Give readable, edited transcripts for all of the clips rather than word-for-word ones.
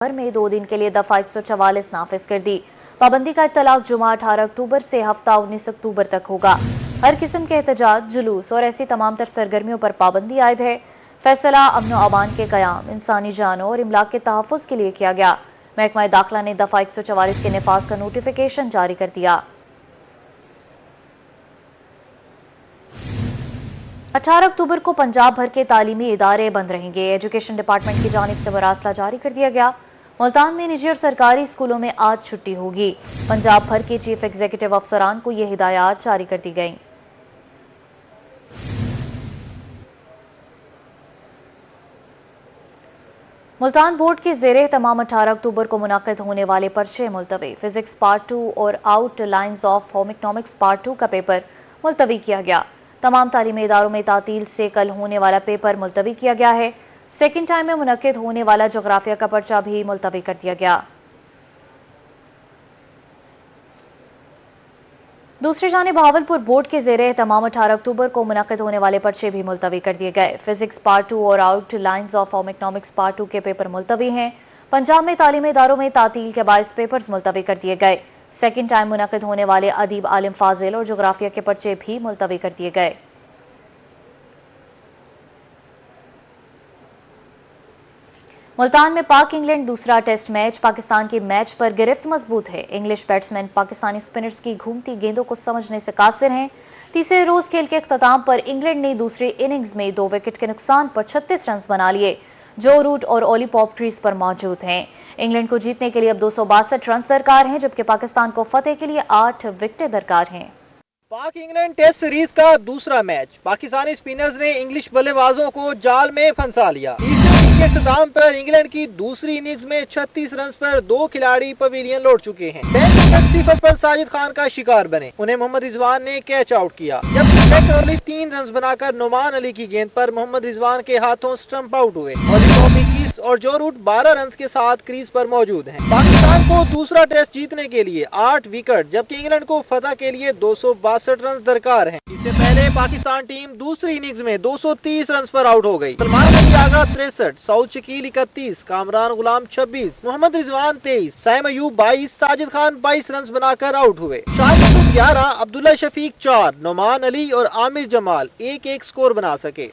भर में 2 दिन के लिए दफा 144 नाफिज कर दी। पाबंदी का इत्तलाक जुमा 18 अक्टूबर से हफ्ता 19 अक्टूबर तक होगा। हर किस्म के एहतजाज, जुलूस और ऐसी तमाम तर सरगर्मियों पर पाबंदी आयद है। फैसला अमन व अमान के कयाम, इंसानी जानों और इमलाक के तहफ़्फ़ुज़ के लिए किया गया। महकमा दाखिला ने दफा 144 के नफाज का नोटिफिकेशन जारी कर दिया। 18 अक्टूबर को पंजाब भर के तालीमी इदारे बंद रहेंगे। एजुकेशन डिपार्टमेंट की जानिब से मरासला जारी कर दिया गया। मुल्तान में निजी और सरकारी स्कूलों में आज छुट्टी होगी। पंजाब भर के चीफ एग्जीक्यूटिव अफसरान को यह हिदायत जारी कर दी गई। मुल्तान बोर्ड के ज़ेरे तमाम 18 अक्टूबर को मुनक़िद होने वाले पर्चे मुलतवी। फिजिक्स पार्ट 2 और out lines of home economics part 2 का पेपर मुलतवी किया गया। तमाम तालीमी इदारों में तातील से कल होने वाला पेपर मुलतवी किया गया है। सेकेंड टाइम में मुनक़िद होने वाला जोग्राफिया का पर्चा भी मुलतवी कर दिया गया। दूसरी जानिब भावलपुर बोर्ड के ज़ेरे तमाम 18 अक्टूबर को मुनक़िद होने वाले पर्चे भी मुलतवी कर दिए गए। फिजिक्स पार्ट 2 और out lines of home economics part 2 के पेपर मुलतवी हैं। पंजाब में तालीमी इदारों में तातील के 22 पेपर्स मुलतवी कर दिए गए। सेकेंड टाइम मुनक़िद होने वाले अदीब आलिम फाजिल और जोग्राफिया के पर्चे भी मुलतवी कर दिए गए। मुल्तान में पाक इंग्लैंड दूसरा टेस्ट मैच। पाकिस्तान की मैच पर गिरफ्त मजबूत है। इंग्लिश बैट्समैन पाकिस्तानी स्पिनर्स की घूमती गेंदों को समझने से कासिर हैं। तीसरे रोज खेल के अख्ताम पर इंग्लैंड ने दूसरी इनिंग्स में 2 विकेट के नुकसान पर 36 रन बना लिए। जो रूट और ओली पॉप क्रीज पर मौजूद हैं। इंग्लैंड को जीतने के लिए अब 262 रन दरकार हैं, जबकि पाकिस्तान को फतेह के लिए 8 विकेटें दरकार हैं। पाक इंग्लैंड टेस्ट सीरीज का दूसरा मैच। पाकिस्तानी स्पिनर्स ने इंग्लिश बल्लेबाजों को जाल में फंसा लिया। के इख्तिताम पर इंग्लैंड की दूसरी इनिंग्स में 36 रन पर 2 खिलाड़ी पवेलियन लौट चुके हैं। 6 पर साजिद खान का शिकार बने। उन्हें मोहम्मद रिजवान ने कैच आउट किया, जबकि 3 रन बनाकर नोमान अली की गेंद पर मोहम्मद रिजवान के हाथों स्टंप आउट हुए। और जो रूट 12 रन के साथ क्रीज पर मौजूद हैं। पाकिस्तान को दूसरा टेस्ट जीतने के लिए 8 विकेट, जबकि इंग्लैंड को फतह के लिए 262 रन दरकार हैं। इससे पहले पाकिस्तान टीम दूसरी इनिंग्स में 230 रन पर आउट हो गई। सलमान अली आगा 63, सऊद शकील 31, कामरान गुलाम 26, मोहम्मद रिजवान 23, साइम अयूब 22, साजिद खान 22 रन बनाकर आउट हुए। शाहिद 11, अब्दुल्ला शफीक 4, नोमान अली और आमिर जमाल 1-1 स्कोर बना सके।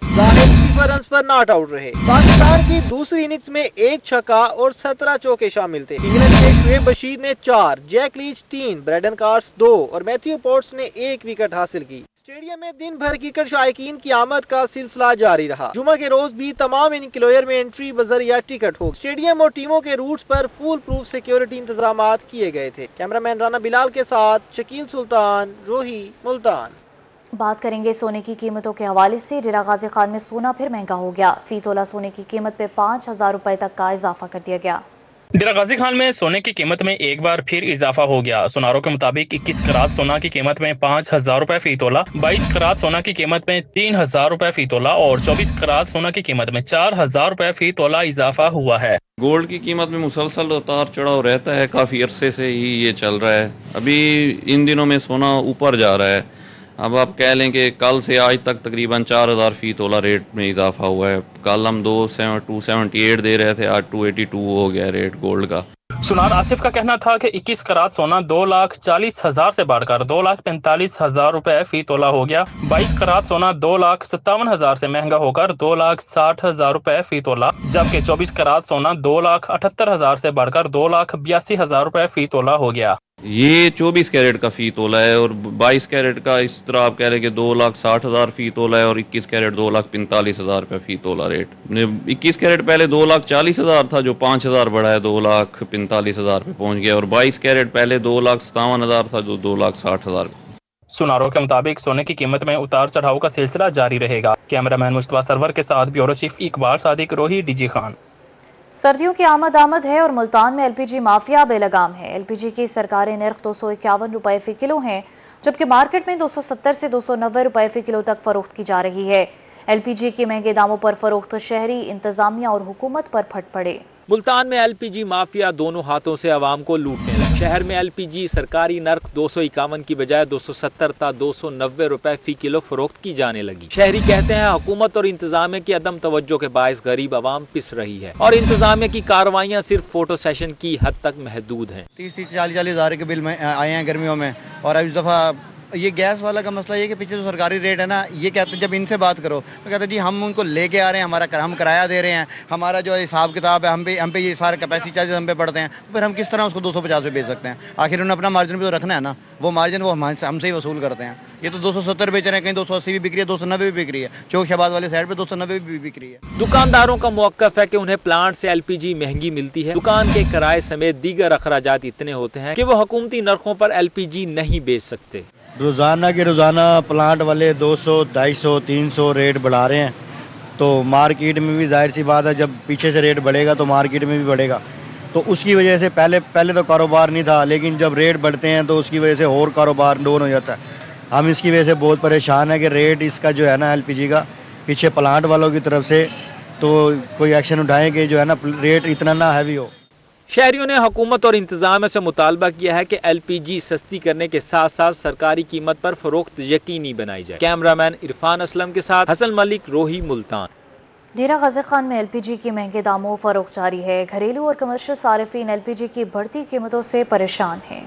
रन पर नॉट आउट रहे। पाकिस्तान की दूसरी इनिंग्स में 1 छक्का और 17 चौके शामिल थे। इंग्लैंड के शुएब बशीर ने 4, जैक लीच 3, ब्रैडन कार्स 2 और मैथ्यू पोर्ट्स ने 1 विकेट हासिल की। स्टेडियम में दिन भर क्रिकेट शायकीन की आमद का सिलसिला जारी रहा। जुमा के रोज भी तमाम इनक्लोयर में एंट्री बजरिया टिकट हो। स्टेडियम और टीमों के रूट्स पर फुल प्रूफ सिक्योरिटी इंतजाम किए गए थे। कैमरामैन राना बिलाल के साथ शकील सुल्तान, रोही, मुल्तान। बात करेंगे सोने की कीमतों के हवाले से। डेरा गाजी खान में सोना फिर महंगा हो गया। फी तोला सोने की कीमत पे 5000 रुपए तक का इजाफा कर दिया गया। डेरा गाजी खान में सोने की कीमत में एक बार फिर इजाफा हो गया। सुनारों के मुताबिक 21 करात सोना की कीमत में 5000 रुपए फी तोला, 22 करात सोना की कीमत में 3000 रुपए फी तोला और 24 करात सोना की कीमत में 4000 रुपए फी तोला इजाफा हुआ है। गोल्ड की कीमत में मुसलसल उतार चढ़ाव रहता है, काफी अरसे से ही ये चल रहा है। अभी इन दिनों में सोना ऊपर जा रहा है। अब आप कह लें कि कल से आज तक तकरीबन 4000 फी तोला रेट में इजाफा हुआ है। कल हम 278 दे रहे थे, आज 282 हो गया रेट गोल्ड का। सुनार आसिफ का कहना था कि 21 करात सोना 2,40,000 से बढ़कर 2,45,000 रुपए फी तोला हो गया। 22 करात सोना 2,57,000 से महंगा होकर 2,60,000 रुपए फी तोला, जबकि 24 करात सोना 2,78,000 से बढ़कर 2,82,000 रुपए फी तोला हो गया। ये 24 कैरेट का फी तोला है और 22 कैरेट का इस तरह आप कह रहे कि 2,60,000 फी तोला है और 21 कैरेट 2,45,000 रुपये फी तोला रेट। 21 कैरेट पहले 2,40,000 था, जो 5,000 बढ़ा है 2,45,000 पे पहुंच गया, और 22 कैरेट पहले 2,57,000 था, जो 2,60,000। सुनारों के मुताबिक सोने की कीमत में उतार चढ़ाव का सिलसिला जारी रहेगा। कैमरामैन मुस्तफा सरवर के साथ ब्यूरो चीफ इकबाल सादिक, रोही, डीजी खान। सर्दियों की आमद है और मुल्तान में एलपीजी माफिया बेलगाम है। एलपीजी की सरकारी नर्ख 251 रुपए फी किलो है, जबकि मार्केट में 270 से 290 रुपए फी किलो तक फरोख्त की जा रही है। एलपीजी के महंगे दामों पर फरोख्त शहरी इंतजामिया और हुकूमत पर फट पड़े। मुल्तान में एलपीजी माफिया दोनों हाथों से आवाम को लूटने लगा। शहर में एलपीजी सरकारी नर्क 251 की बजाय 270 था 290 रुपए फी किलो फरोख्त की जाने लगी। शहरी कहते हैं हुकूमत और इंतजामिया की अदम तवज्जो के बायस गरीब आवाम पिस रही है और इंतजामिया की कार्रवाइयां सिर्फ फोटो सेशन की हद तक महदूद हैं। 30-40 हज़ार के बिल में आए हैं गर्मियों में। और अब इस दफ़ा ये गैस वाला का मसला ये कि पीछे जो सरकारी रेट है ना, ये कहते हैं जब इनसे बात करो तो कहते हैं जी हम उनको लेके आ रहे हैं, हम किराया दे रहे हैं, हमारा जो हिसाब किताब है हम पे ये सारे कैपेसिटी चार्जेस हम पे पड़ते हैं, तो फिर हम किस तरह उसको 250 पे बेच सकते हैं? आखिर उन्हें अपना मार्जिन भी तो रखना है ना, वो मार्जिन वो हमसे ही वसूल करते हैं। ये तो 270 बेच रहे हैं, कहीं 280 भी बिक रही है, 290 भी बिक रही है, चौक शहबाज वाली साइड पे 290 भी बिक रही है। दुकानदारों का मौक़िफ़ है कि उन्हें प्लांट से एलपीजी महंगी मिलती है। दुकान के किराए समेत दीगर अखराजात इतने होते हैं कि वो हुकूमती नरखों पर एलपीजी नहीं बेच सकते। रोज़ाना के रोज़ाना प्लांट वाले 200, 250, 300 रेट बढ़ा रहे हैं, तो मार्केट में भी जाहिर सी बात है जब पीछे से रेट बढ़ेगा तो मार्केट में भी बढ़ेगा। तो उसकी वजह से पहले तो कारोबार नहीं था, लेकिन जब रेट बढ़ते हैं तो उसकी वजह से और कारोबार डाउन हो जाता है। हम इसकी वजह से बहुत परेशान है कि रेट इसका जो है ना एलपीजी का पीछे प्लांट वालों की तरफ से तो कोई एक्शन उठाएं कि जो है ना रेट इतना ना हैवी हो। शहरियों ने हुकूमत और इंतजामिया से मुतालबा किया है कि एलपीजी सस्ती करने के साथ साथ सरकारी कीमत पर फरोख्त यकीनी बनाई जाए। कैमरामैन इरफान असलम के साथ हसन मलिक, रोही, मुल्तान। डेरा गाजी खान में एलपीजी की महंगे दामों फरोख्त जारी है। घरेलू और कमर्शियल सारिफीन एलपीजी की बढ़ती कीमतों से परेशान हैं।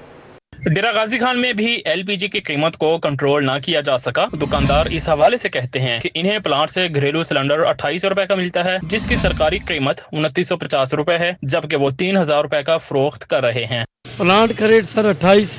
डेरा गाजी खान में भी एलपीजी की कीमत को कंट्रोल ना किया जा सका। दुकानदार इस हवाले से कहते हैं कि इन्हें प्लांट से घरेलू सिलेंडर 2800 रुपए का मिलता है, जिसकी सरकारी कीमत 2950 रुपए है, जबकि वो 3000 रुपए का फरोख्त कर रहे हैं। प्लांट का रेट सर 28,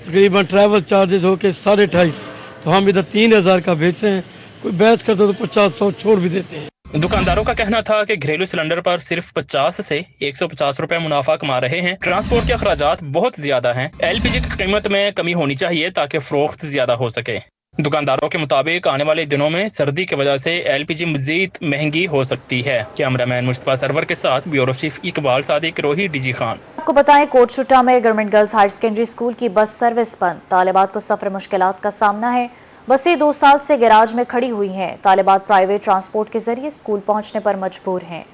तकरीबन ट्रैवल चार्जेस होके 28.5, तो हम इधर 3000 का बेच रहे हैं। कोई बहस करते तो 50-100 छोड़ भी देते हैं। दुकानदारों का कहना था कि घरेलू सिलेंडर पर सिर्फ 50 से 150 रुपए मुनाफा कमा रहे हैं। ट्रांसपोर्ट के अखराजात बहुत ज्यादा हैं। एलपीजी की कीमत में कमी होनी चाहिए ताकि फरोख्त ज्यादा हो सके। दुकानदारों के मुताबिक आने वाले दिनों में सर्दी की वजह से एलपीजी मजीद महंगी हो सकती है। कैमरामैन मुस्तफा सरवर के साथ ब्यूरो चीफ इकबाल सादिक, रोही, डीजी खान। आपको बताएं कोटशुट्टा में government girls higher secondary school की बस सर्विस बंद। तालिबात को सफर मुश्किलात का सामना है। बसें 2 साल से गैराज में खड़ी हुई हैं। तालिबात प्राइवेट ट्रांसपोर्ट के जरिए स्कूल पहुंचने पर मजबूर हैं।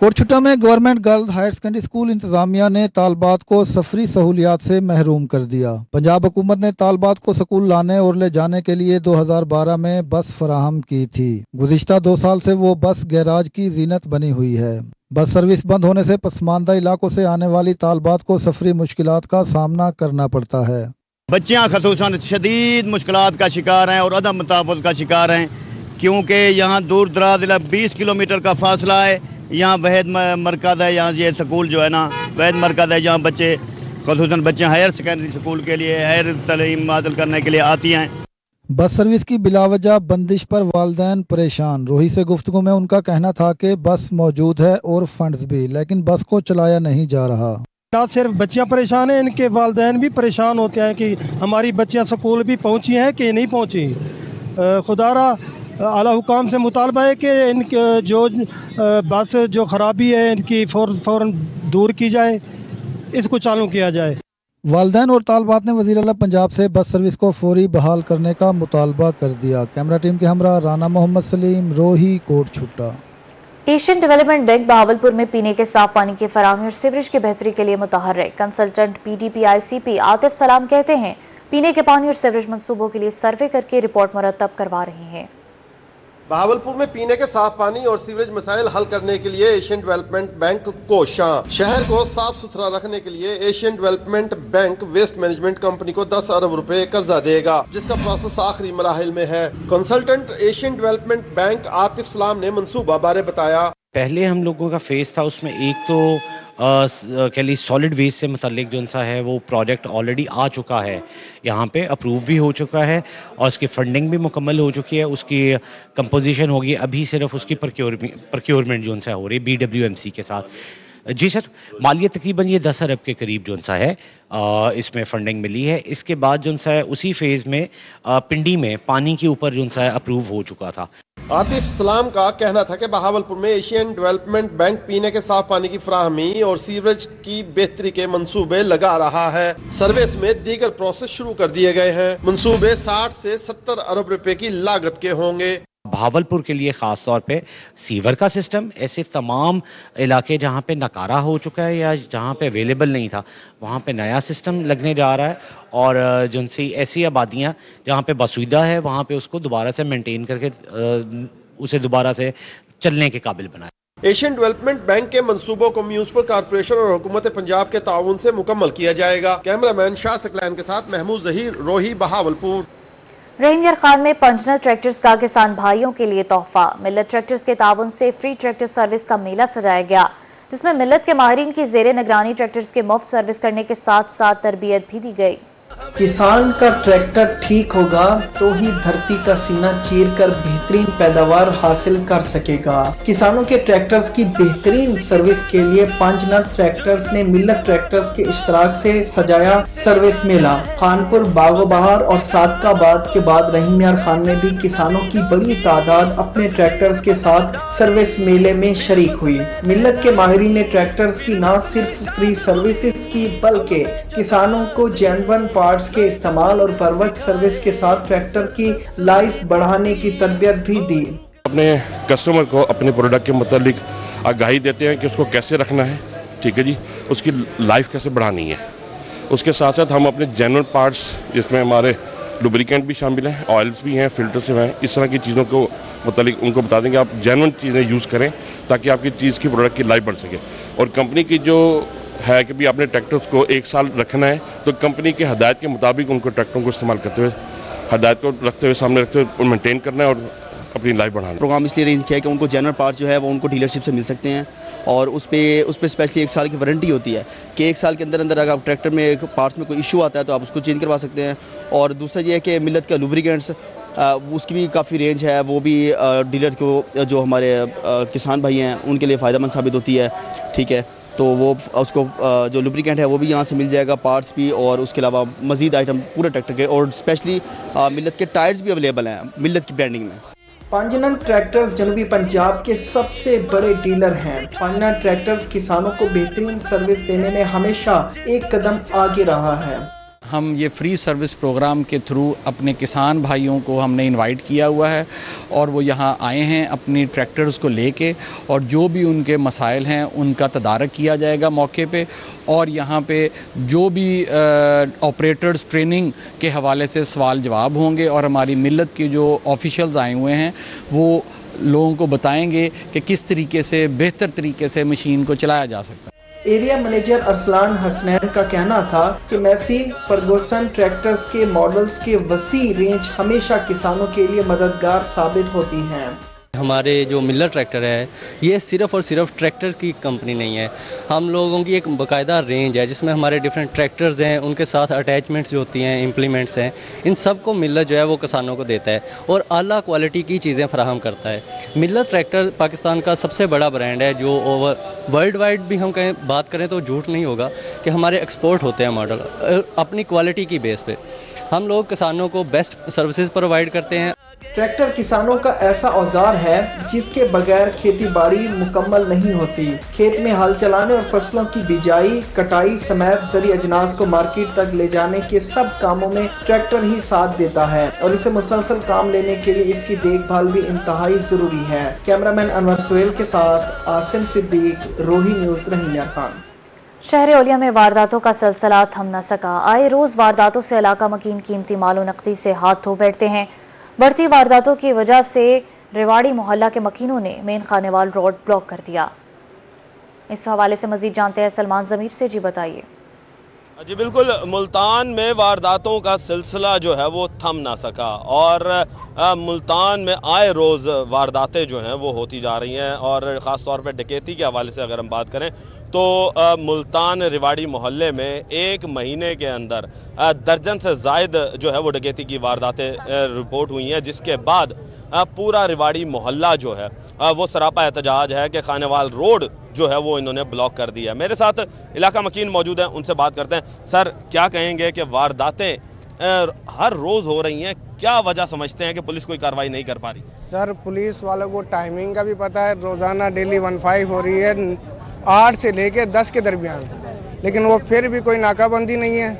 कोटशुट्टा में government girls higher secondary school इंतजामिया ने तालबात को सफरी सहूलियात से महरूम कर दिया। पंजाब हुकूमत ने तालबात को स्कूल लाने और ले जाने के लिए 2012 में बस फराहम की थी। गुज़िश्ता 2 साल से वो बस गैराज की जीनत बनी हुई है। बस सर्विस बंद होने से पसमानदा इलाकों से आने वाली तालबात को सफरी मुश्किलात का सामना करना पड़ता है। बच्चियाँ खसूसन शदीद मुश्किलात का शिकार हैं और अदम मुतावत का शिकार हैं, क्योंकि यहाँ दूर दराज 20 किलोमीटर का फासला है। यहाँ वहद मरकज़ है, यहाँ ये स्कूल जो है ना वहद मरकज़ है, जहाँ बच्चे खसूसन बच्चे हायर सेकेंडरी स्कूल के लिए हायर तालीम हासिल करने के लिए आती हैं। बस सर्विस की बिलावजह बंदिश पर वालिदैन परेशान। रोही से गुफ्तगू में उनका कहना था कि बस मौजूद है और फंड्स भी, लेकिन बस को चलाया नहीं जा रहा। ना सिर्फ बच्चियां परेशान हैं, इनके वालिदैन भी परेशान होते हैं कि हमारी बच्चियां स्कूल भी पहुंची हैं कि नहीं पहुंची। खुदारा आला हुकाम से मुतालबा है कि इनके जो बस जो खराबी है इनकी फौरन दूर की जाए, इसको चालू किया जाए। वालिदैन और तालबात ने वज़ीर आला पंजाब से बस सर्विस को फौरी बहाल करने का मुतालबा कर दिया। कैमरा टीम के हमरा राना मोहम्मद सलीम, रोही, कोटशुट्टा। एशियन डेवलपमेंट बैंक बहावलपुर में पीने के साफ पानी की फराहमी और सीवरेज की बेहतरी के लिए मुतहर्रिक। कंसल्टेंट पीडीपीआईसीपी आतिफ सलाम कहते हैं पीने के पानी और सीवरेज मंसूबों के लिए सर्वे करके रिपोर्ट मुरतब करवा रहे हैं। बहावलपुर में पीने के साफ पानी और सीवरेज मसाइल हल करने के लिए एशियन डेवलपमेंट बैंक कोशां। शहर को साफ सुथरा रखने के लिए Asian development bank waste management company को 10 अरब रुपए कर्जा देगा, जिसका प्रोसेस आखिरी मराहिल में है। Consultant Asian development bank Atif सलाम ने मंसूबा बारे बताया। पहले हम लोगों का फेज था, उसमें एक तो कह ली सॉलिड वेस्ट से मुतालिक जो सा है वो प्रोजेक्ट ऑलरेडी आ चुका है, यहाँ पे अप्रूव भी हो चुका है और उसकी फंडिंग भी मुकम्मल हो चुकी है। उसकी कंपोजिशन होगी, अभी सिर्फ उसकी प्रोक्योरमेंट जो सा हो रही है BWMC के साथ। जी सर, मालियत तकरीबन ये 10 अरब के करीब जो सा है इसमें फंडिंग मिली है। इसके बाद जो सा है उसी फेज में पिंडी में पानी के ऊपर जो सा है अप्रूव हो चुका था। आतिफ सलाम का कहना था कि बहावलपुर में एशियन डेवलपमेंट बैंक पीने के साफ पानी की फराहमी और सीवरेज की बेहतरी के मंसूबे लगा रहा है। सर्विस में दीगर प्रोसेस शुरू कर दिए गए हैं। मंसूबे 60 से 70 अरब रुपए की लागत के होंगे। भावलपुर के लिए ख़ास तौर पे सीवर का सिस्टम, ऐसे तमाम इलाके जहाँ पे नकारा हो चुका है या जहाँ पे अवेलेबल नहीं था वहाँ पे नया सिस्टम लगने जा रहा है, और जिनसे ऐसी आबादियाँ जहाँ पे बसुदा है वहाँ पे उसको दोबारा से मेंटेन करके उसे दोबारा से चलने के काबिल बनाए। एशियन डेवलपमेंट बैंक के मंसूबों को म्यूनिसिपल कॉर्पोरेशन और हुकूमत पंजाब के ताउन से मुकम्मल किया जाएगा। कैमरामैन शाह सकलैन के साथ महमूद जहीर, रोही, बहावलपुर। रहीमयार खान में पंजनल ट्रैक्टर्स का किसान भाइयों के लिए तोहफा। मिल्लत ट्रैक्टर्स के ताउन से फ्री ट्रैक्टर सर्विस का मेला सजाया गया, जिसमें मिल्लत के माहिरीन की जेरे निगरानी ट्रैक्टर्स के मुफ्त सर्विस करने के साथ साथ तरबियत भी दी गई। किसान का ट्रैक्टर ठीक होगा तो ही धरती का सीना चीर कर बेहतरीन पैदावार हासिल कर सकेगा। किसानों के ट्रैक्टर्स की बेहतरीन सर्विस के लिए पंजनल ट्रैक्टर्स ने मिल्लत ट्रैक्टर्स के इश्तराक से सजाया सर्विस मेला। खानपुर, बागो बहार और सादकाबाद के बाद रहीमयार खान में भी किसानों की बड़ी तादाद अपने ट्रैक्टर्स के साथ सर्विस मेले में शरीक हुई। मिल्लत के माहिरीन ने ट्रैक्टर्स की न सिर्फ फ्री सर्विसेज की बल्कि किसानों को जेन्युइन पार्ट्स के इस्तेमाल और बर वक्त सर्विस के साथ ट्रैक्टर की लाइफ बढ़ाने की तरबियत भी दी। अपने कस्टमर को अपने प्रोडक्ट के मुतालिक आगाही देते हैं कि उसको कैसे रखना है, ठीक है जी, उसकी लाइफ कैसे बढ़ानी है। उसके साथ साथ हम अपने जेन्युइन पार्ट्स, जिसमें हमारे लुब्रिकेंट भी शामिल हैं, ऑयल्स भी हैं, फिल्टर्स हैं, इस तरह की चीज़ों को मुतालिक उनको बता देंगे आप जेन्युइन चीज़ें यूज़ करें ताकि आपकी चीज़ की प्रोडक्ट की लाइफ बढ़ सके। और कंपनी की जो है कि भी आपने ट्रैक्टर्स को 1 साल रखना है तो कंपनी के हदायत के मुताबिक उनको ट्रैक्टरों को इस्तेमाल करते हुए, हदायत को रखते हुए, सामने रखते हुए मेंटेन करना है और अपनी लाइफ बढ़ाना है। प्रोग्राम इसलिए अरेंज किया है कि उनको जेन्युइन पार्ट्स जो है वो उनको डीलरशिप से मिल सकते हैं और उस पे स्पेशली 1 साल की वारंटी होती है कि 1 साल के अंदर अंदर अगर आप ट्रैक्टर में पार्ट्स में कोई इशू आता है तो आप उसको चेंज करवा सकते हैं। और दूसरा ये है कि मिल्लत का लुब्रिकेंट्स, उसकी भी काफ़ी रेंज है, वो भी डीलर को जो हमारे किसान भाई हैं उनके लिए फ़ायदेमंद साबित होती है, ठीक है। तो वो उसको जो लुब्रिकेंट है वो भी यहाँ से मिल जाएगा, पार्ट्स भी, और उसके अलावा मजीद आइटम पूरे ट्रैक्टर के, और स्पेशली मिल्लत के टायर्स भी अवेलेबल हैं मिल्लत की ब्रांडिंग में। पंजनल ट्रैक्टर्स जनूबी पंजाब के सबसे बड़े डीलर हैं। पंजनल ट्रैक्टर्स किसानों को बेहतरीन सर्विस देने में हमेशा एक कदम आगे रहा है। हम ये फ्री सर्विस प्रोग्राम के थ्रू अपने किसान भाइयों को हमने इनवाइट किया हुआ है और वो यहाँ आए हैं अपनी ट्रैक्टर्स को लेके, और जो भी उनके मसाइल हैं उनका तदारक किया जाएगा मौके पे। और यहाँ पे जो भी ऑपरेटर्स ट्रेनिंग के हवाले से सवाल जवाब होंगे और हमारी मिल्लत के जो ऑफिशियल्स आए हुए हैं वो लोगों को बताएंगे कि किस तरीके से बेहतर तरीके से मशीन को चलाया जा सकता है। एरिया मैनेजर अरसलान हसनैन का कहना था कि मैसी फर्गुसन ट्रैक्टर्स के मॉडल्स के वसी रेंज हमेशा किसानों के लिए मददगार साबित होती हैं। हमारे जो मिल्लत ट्रैक्टर है ये सिर्फ और सिर्फ ट्रैक्टर की कंपनी नहीं है, हम लोगों की एक बाकायदा रेंज है जिसमें हमारे डिफरेंट ट्रैक्टर्स हैं, उनके साथ अटैचमेंट्स जो होती हैं, इम्प्लीमेंट्स हैं, इन सब को मिल्लत जो है वो किसानों को देता है और आला क्वालिटी की चीज़ें फराहम करता है। मिल्लत ट्रैक्टर पाकिस्तान का सबसे बड़ा ब्रांड है जो ओवर वर्ल्ड वाइड भी हम कहें बात करें तो झूठ नहीं होगा कि हमारे एक्सपोर्ट होते हैं मॉडल अपनी क्वालिटी की बेस पे। हम लोग किसानों को बेस्ट सर्विसेज प्रोवाइड करते हैं। ट्रैक्टर किसानों का ऐसा औजार है जिसके बगैर खेती बाड़ी मुकम्मल नहीं होती। खेत में हल चलाने और फसलों की बिजाई, कटाई समेत ज़रूरी अजनास को मार्केट तक ले जाने के सब कामों में ट्रैक्टर ही साथ देता है और इसे मुसलसल काम लेने के लिए इसकी देखभाल भी इंतहाई जरूरी है। कैमरामैन अनवर सुहेल के साथ आसिम सिद्दीक, रोही न्यूज़, रहीमयार खान। शहर ओलिया में वारदातों का सिलसिला थम न सका। आए रोज वारदातों से इलाका मकीन कीमती मालो नकदी से हाथ धो बैठते हैं। बढ़ती वारदातों की वजह से रेवाड़ी मोहल्ला के मकीनों ने मेन खानेवाल रोड ब्लॉक कर दिया। इस हवाले से मजीद जानते हैं सलमान जमीर से। जी बताइए। जी बिल्कुल, मुल्तान में वारदातों का सिलसिला जो है वो थम ना सका और मुल्तान में आए रोज वारदातें जो हैं वो होती जा रही हैं और ख़ास तौर पे डकैती के हवाले से अगर हम बात करें तो मुल्तान रेवाड़ी मोहल्ले में एक महीने के अंदर दर्जन से ज़ायद जो है वो डकैती की वारदातें रिपोर्ट हुई हैं, जिसके बाद पूरा रेवाड़ी मोहल्ला जो है वो सरापा एहतजाज है कि खानेवाल रोड जो है वो इन्होंने ब्लॉक कर दिया। मेरे साथ इलाका मकीन मौजूद हैं, उनसे बात करते हैं। सर, क्या कहेंगे कि वारदातें हर रोज हो रही हैं, क्या वजह समझते हैं कि पुलिस कोई कार्रवाई नहीं कर पा रही? सर, पुलिस वालों को टाइमिंग का भी पता है, रोजाना डेली 15 हो रही है 8 से लेके 10 के दरमियान, लेकिन वो फिर भी कोई नाकाबंदी नहीं है,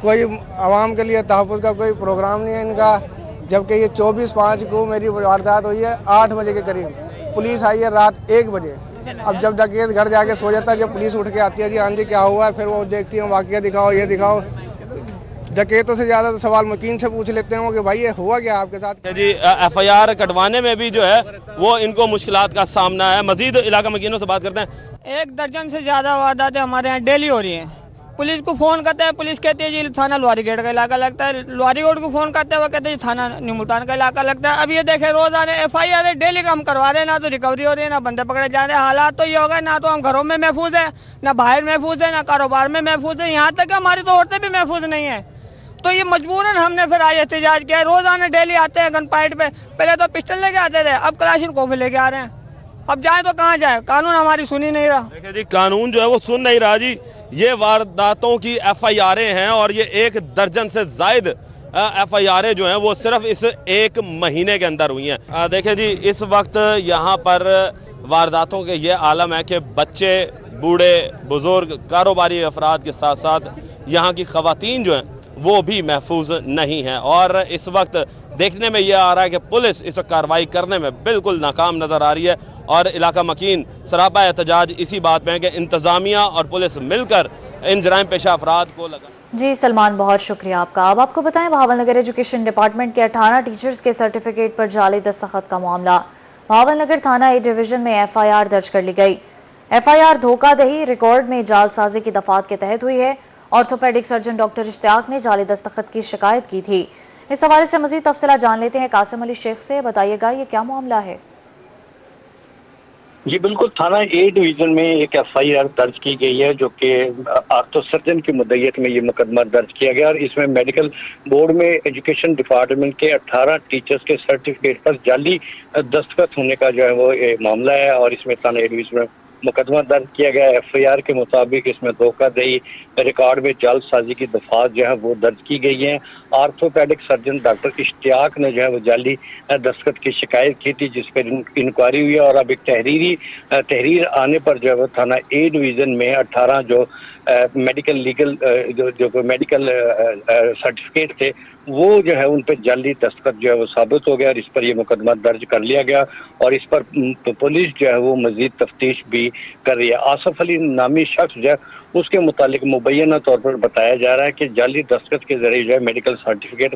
कोई आवाम के लिए तहफ़्फ़ुज़ का कोई प्रोग्राम नहीं है इनका। जबकि ये 24/5 को मेरी वारदात हुई है 8 बजे के करीब। पुलिस आई है रात 1 बजे। अब जब डकैत घर जाके सो जाता है, जब पुलिस उठ के आती है कि हाँ जी क्या हुआ है, फिर वो देखती है वाकया दिखाओ, ये दिखाओ। डकैतों से ज्यादा तो सवाल मकीन से पूछ लेते हैं कि भाई ये हुआ क्या आपके साथ। जी FIR कटवाने में भी जो है वो इनको मुश्किलात का सामना है। मजीद इलाका मकीनों से बात करते हैं। 1 दर्जन से ज्यादा वारदातें हमारे यहाँ डेली हो रही हैं। पुलिस को फोन करते हैं, पुलिस कहती है जी थाना लोहारी गेट का इलाका लगता है। लोहारी गेट को फोन करते हैं, वो कहते हैं थाना न्यू मुल्तान का इलाका लगता है। अब ये देखे रोजाना FIR डेली का हम करवा रहे हैं, ना तो रिकवरी हो रही है, ना बंदे पकड़े जा रहे हैं। हालात तो ये हो गए, ना तो हम घरों में महफूज है, ना बाहर महफूज है, ना कारोबार में महफूज है, यहाँ तक हमारी तो औरतें भी महफूज नहीं है। तो ये मजबूरन हमने फिर आज एहतजाज किया है। रोजाना डेली आते हैं गन पॉइंट पे, पहले तो पिस्टल लेके आते थे, अब कलाशिनकोव लेके आ रहे हैं। अब जाए तो कहाँ जाए, कानून हमारी सुन ही नहीं रहा। देखिए जी कानून जो है वो सुन नहीं रहा जी। ये वारदातों की FIR हैं और ये 1 दर्जन से जायद FIR जो हैं वो सिर्फ इस 1 महीने के अंदर हुई हैं। देखें जी इस वक्त यहाँ पर वारदातों के ये आलम है कि बच्चे, बूढ़े, बुजुर्ग, कारोबारी अफराद के साथ साथ यहाँ की खवातीन जो हैं वो भी महफूज नहीं है। और इस वक्त देखने में यह आ रहा है कि पुलिस इस कार्रवाई करने में बिल्कुल नाकाम नजर आ रही है और इलाका मकीन सरापा एहतजाज इसी बात में है कि इंतजामिया और पुलिस मिलकर इन जराइम पेशा अफराद को लगा। जी सलमान, बहुत शुक्रिया आपका। अब आपको बताएं, भावलनगर एजुकेशन डिपार्टमेंट के 18 टीचर्स के सर्टिफिकेट पर जाली दस्तखत का मामला। भावलनगर थाना A डिवीजन में FIR दर्ज कर ली गई। FIR धोखाधही रिकॉर्ड में जालसाजी की दफात के तहत हुई है। ऑर्थोपेडिक सर्जन डॉक्टर इश्तियाक ने जाली दस्तखत की शिकायत की थी। इस हवाले से मजीद तफसीलात जान लेते हैं कासिम अली शेख से। बताइएगा ये क्या मामला है? जी बिल्कुल, थाना A डिवीजन में एक FIR दर्ज की गई है जो कि आर्थो सर्जन की मुद्दत में ये मुकदमा दर्ज किया गया और इसमें मेडिकल बोर्ड में एजुकेशन डिपार्टमेंट के 18 टीचर्स के सर्टिफिकेट पर जाली दस्तखत होने का जो है वो मामला है और इसमें थाना A डिवीजन में मुकदमा दर्ज किया गया। FIR के मुताबिक इसमें धोखाधही रिकॉर्ड में जालसाजी की दफात जो है वो दर्ज की गई है। आर्थोपेडिक सर्जन डॉक्टर इश्तियाक ने जो है वो जाली दस्तखत की शिकायत की थी जिस पर इंक्वायरी हुई है और अब एक तहरीर आने पर जो है वो थाना A डिवीजन में 18 जो मेडिकल लीगल जो मेडिकल सर्टिफिकेट थे वो जो है उन पर जाली दस्तखत जो है वो साबित हो गया और इस पर यह मुकदमा दर्ज कर लिया गया और इस पर पुलिस जो है वो मजीद तफ्तीश भी कर रही है। आसफ अली नामी शख्स जो है उसके मुतालिक मुबैना तौर पर बताया जा रहा है कि जाली दस्तखत के जरिए जो है मेडिकल सर्टिफिकेट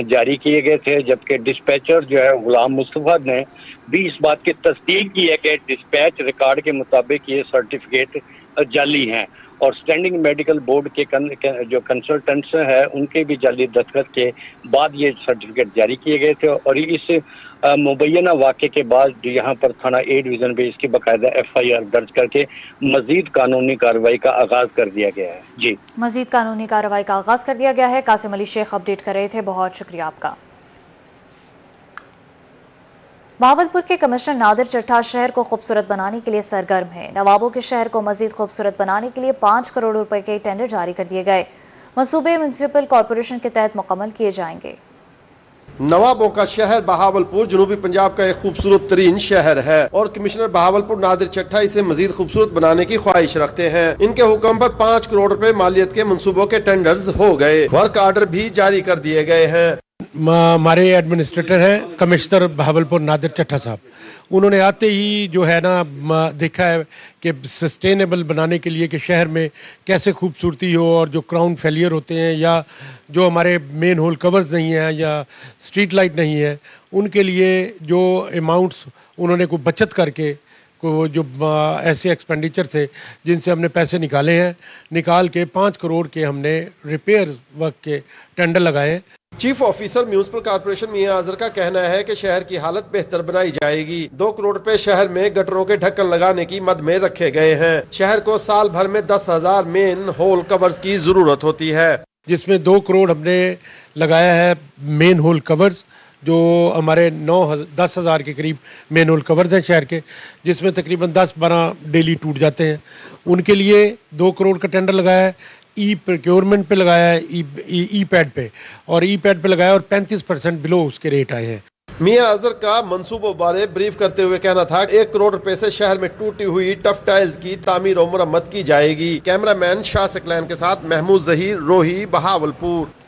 जारी किए गए थे, जबकि डिस्पैचर जो है गुलाम मुस्तफा ने भी इस बात की तस्दीक की है कि डिस्पैच रिकॉर्ड के मुताबिक ये सर्टिफिकेट जाली हैं और स्टैंडिंग मेडिकल बोर्ड के जो कंसल्टेंट्स हैं उनके भी जाली दस्तखत के बाद ये सर्टिफिकेट जारी किए गए थे और इस मुबैना वाक़े के बाद यहाँ पर थाना A डिवीज़न पे इसकी बाकायदा FIR दर्ज करके मजीद कानूनी कार्रवाई का आगाज कर दिया गया है। जी मजीद कानूनी कार्रवाई का आगाज कर दिया गया है। कासिम अली शेख अपडेट कर रहे थे, बहुत शुक्रिया आपका। भावलपुर के कमिश्नर नादिर चट्ठा शहर को खूबसूरत बनाने के लिए सरगर्म है। नवाबों के शहर को मजीद खूबसूरत बनाने के लिए 5 करोड़ रुपए के टेंडर जारी कर दिए गए। मंसूबे म्युनिसिपल कॉरपोरेशन के तहत मुकम्मल किए जाएंगे। नवाबों का शहर बहावलपुर जनूबी पंजाब का एक खूबसूरत तरीन शहर है और कमिश्नर बहावलपुर नादिर चट्ठा इसे मजीद खूबसूरत बनाने की ख्वाहिश रखते हैं। इनके हुक्म पर 5 करोड़ रुपए मालियत के मंसूबों के टेंडर्स हो गए, वर्क आर्डर भी जारी कर दिए गए हैं। हमारे एडमिनिस्ट्रेटर हैं कमिश्नर बहावलपुर नादिर चट्ठा साहब, उन्होंने आते ही जो है ना देखा है कि सस्टेनेबल बनाने के लिए कि शहर में कैसे खूबसूरती हो और जो क्राउन फेलियर होते हैं या जो हमारे मेन होल कवर्स नहीं हैं या स्ट्रीट लाइट नहीं है उनके लिए जो अमाउंट्स उन्होंने को बचत करके को जो ऐसे एक्सपेंडिचर थे जिनसे हमने पैसे निकाल के 5 करोड़ के हमने रिपेयर वर्क के टेंडर लगाए। चीफ ऑफिसर म्युनिसिपल कॉर्पोरेशन मियां आजर का कहना है कि शहर की हालत बेहतर बनाई जाएगी। 2 करोड़ रुपए शहर में गटरों के ढक्कन लगाने की मद में रखे गए हैं। शहर को साल भर में 10,000 मेन होल कवर्स की जरूरत होती है, जिसमें 2 करोड़ हमने लगाया है मेन होल कवर्स जो हमारे 10,000 के करीब मेन होल कवर्स हैं शहर के, जिसमें तकरीबन 10-12 डेली टूट जाते हैं। उनके लिए 2 करोड़ का टेंडर लगाया है। प्रोक्योरमेंट पे लगाया है, ई पैड पे और ई पैड पे लगाया और 35% बिलो उसके रेट आए हैं। मियां अजहर का मंसूबों बारे ब्रीफ करते हुए कहना था 1 करोड़ रुपए से शहर में टूटी हुई टफ टाइल्स की तामीर और मरम्मत की जाएगी। कैमरामैन शाह सकलैन के साथ महमूद जहीर, रोही, बहावलपुर।